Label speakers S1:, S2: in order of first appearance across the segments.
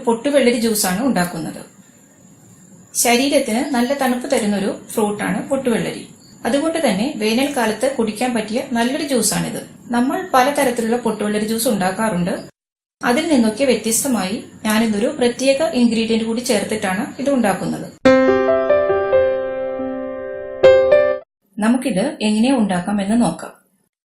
S1: പൊട്ടുവെള്ളരി ജ്യൂസാണ് ഉണ്ടാക്കുന്നത്. ശരീരത്തിന് നല്ല തണുപ്പ് തരുന്നൊരു ഫ്രൂട്ടാണ് പൊട്ടുവെള്ളരി. അതുകൊണ്ട് തന്നെ വേനൽക്കാലത്ത് കുടിക്കാൻ പറ്റിയ നല്ലൊരു ജ്യൂസാണിത്. നമ്മൾ പലതരത്തിലുള്ള പൊട്ടുവെള്ളരി ജ്യൂസ് ഉണ്ടാക്കാറുണ്ട്. അതിൽ നിന്നൊക്കെ വ്യത്യസ്തമായി ഞാനിതൊരു പ്രത്യേക ഇൻഗ്രീഡിയന്റ് കൂടി ചേർത്തിട്ടാണ് ഇത് ഉണ്ടാക്കുന്നത്. നമുക്കിത് എങ്ങനെ ഉണ്ടാക്കാം എന്ന് നോക്കാം.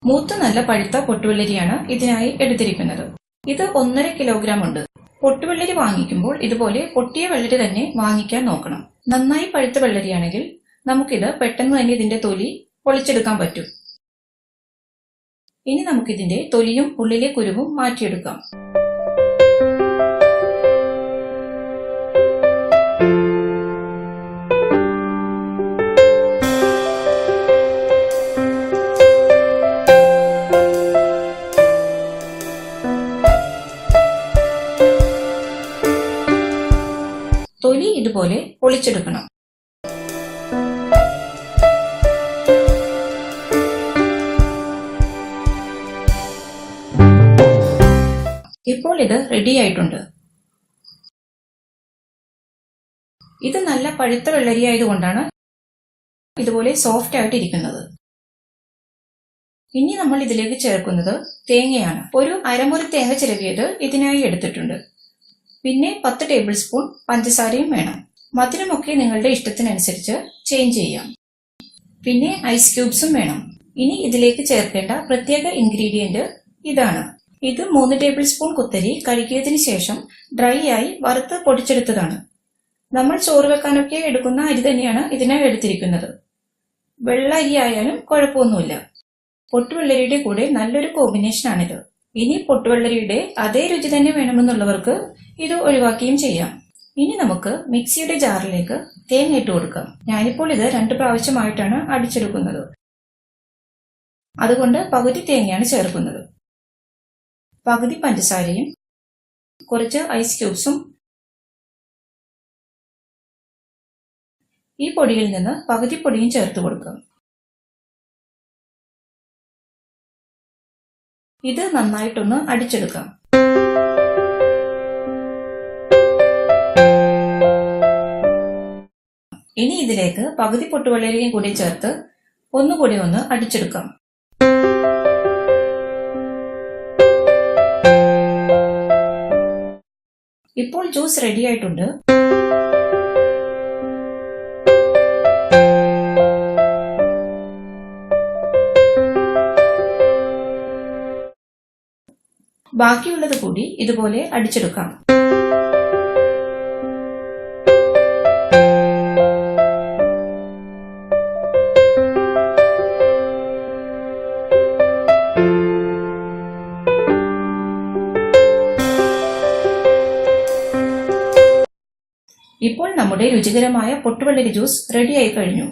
S1: മൂത്ത നല്ല പഴുത്ത പൊട്ടുവെള്ളരിയാണ് ഇതിനായി എടുത്തിരിക്കുന്നത്. ഇത് 1.5 കിലോഗ്രാം ഉണ്ട്. പൊട്ടുവെള്ളരി വാങ്ങിക്കുമ്പോൾ ഇതുപോലെ പൊട്ടിയ വെള്ളരി തന്നെ വാങ്ങിക്കാൻ നോക്കണം. നന്നായി പഴുത്ത വെള്ളരിയാണെങ്കിൽ നമുക്കിത് പെട്ടെന്ന് തന്നെ ഇതിന്റെ തൊലി പൊളിച്ചെടുക്കാൻ പറ്റും. ഇനി നമുക്കിതിന്റെ തൊലിയും ഉള്ളിലെ കുരുവും മാറ്റിയെടുക്കാം. തൊലി ഇതുപോലെ പൊളിച്ചെടുക്കണം. ഇപ്പോൾ ഇത് റെഡി ആയിട്ടുണ്ട്. ഇത് നല്ല പഴുത്ത വെള്ളരി ആയതുകൊണ്ടാണ് ഇതുപോലെ സോഫ്റ്റ് ആയിട്ട് ഇരിക്കുന്നത്. ഇനി നമ്മൾ ഇതിലേക്ക് ചേർക്കുന്നത് തേങ്ങയാണ്. ഒരു അരമുറി തേങ്ങ ചിരവിയത് ഇതിനായി എടുത്തിട്ടുണ്ട്. പിന്നെ 10 ടേബിൾ സ്പൂൺ പഞ്ചസാരയും വേണം. മധുരമൊക്കെ നിങ്ങളുടെ ഇഷ്ടത്തിനനുസരിച്ച് ചേഞ്ച് ചെയ്യാം. പിന്നെ ഐസ് ക്യൂബ്സും വേണം. ഇനി ഇതിലേക്ക് ചേർക്കേണ്ട പ്രത്യേക ഇൻഗ്രീഡിയന്റ് ഇതാണ്. ഇത് 3 ടേബിൾ സ്പൂൺ കുത്തരി കഴുകിയതിനു ശേഷം ഡ്രൈ ആയി വറുത്ത് പൊടിച്ചെടുത്തതാണ്. നമ്മൾ ചോറ് വെക്കാനൊക്കെ എടുക്കുന്ന അരി തന്നെയാണ് ഇതിനായി എടുത്തിരിക്കുന്നത്. വെള്ള അരി ആയാലും കുഴപ്പമൊന്നുമില്ല. പൊട്ടുവെള്ളരിയുടെ കൂടെ നല്ലൊരു കോമ്പിനേഷനാണിത്. ഇനി പൊട്ടുവെള്ളരിയുടെ അതേ രുചി തന്നെ വേണമെന്നുള്ളവർക്ക് ഇത് ഒഴിവാക്കിയും ചെയ്യാം. ഇനി നമുക്ക് മിക്സിയുടെ ജാറിലേക്ക് തേങ്ങ ഇട്ട് കൊടുക്കാം. ഞാനിപ്പോൾ ഇത് 2 പ്രാവശ്യമായിട്ടാണ് അടിച്ചെടുക്കുന്നത്. അതുകൊണ്ട് പകുതി തേങ്ങയാണ് ചേർക്കുന്നത്. പകുതി പഞ്ചസാരയും കുറച്ച് ഐസ് ക്യൂബ്സും ഈ പൊടിയിൽ നിന്ന് പകുതി പൊടിയും ചേർത്ത് കൊടുക്കാം. ഇത് നന്നായിട്ടൊന്ന് അടിച്ചെടുക്കാം. ഇനി ഇതിലേക്ക് പകുതി പൊട്ടുവെള്ളരിയും കൂടി ചേർത്ത് ഒന്നുകൂടി ഒന്ന് അടിച്ചെടുക്കാം. ഇപ്പോൾ ജ്യൂസ് റെഡി ആയിട്ടുണ്ട്. ബാക്കിയുള്ളത് കൂടി ഇതുപോലെ അടിച്ചെടുക്കാം. ഇപ്പോൾ നമ്മുടെ രുചികരമായ പൊട്ടുവെള്ളരി ജ്യൂസ് റെഡിയായി കഴിഞ്ഞു.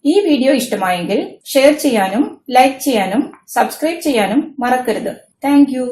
S1: ഈ വീഡിയോ ഇഷ്ടമായെങ്കിൽ ഷെയർ ചെയ്യാനും ലൈക്ക് ചെയ്യാനും സബ്സ്ക്രൈബ് ചെയ്യാനും മറക്കരുത്. Thank you.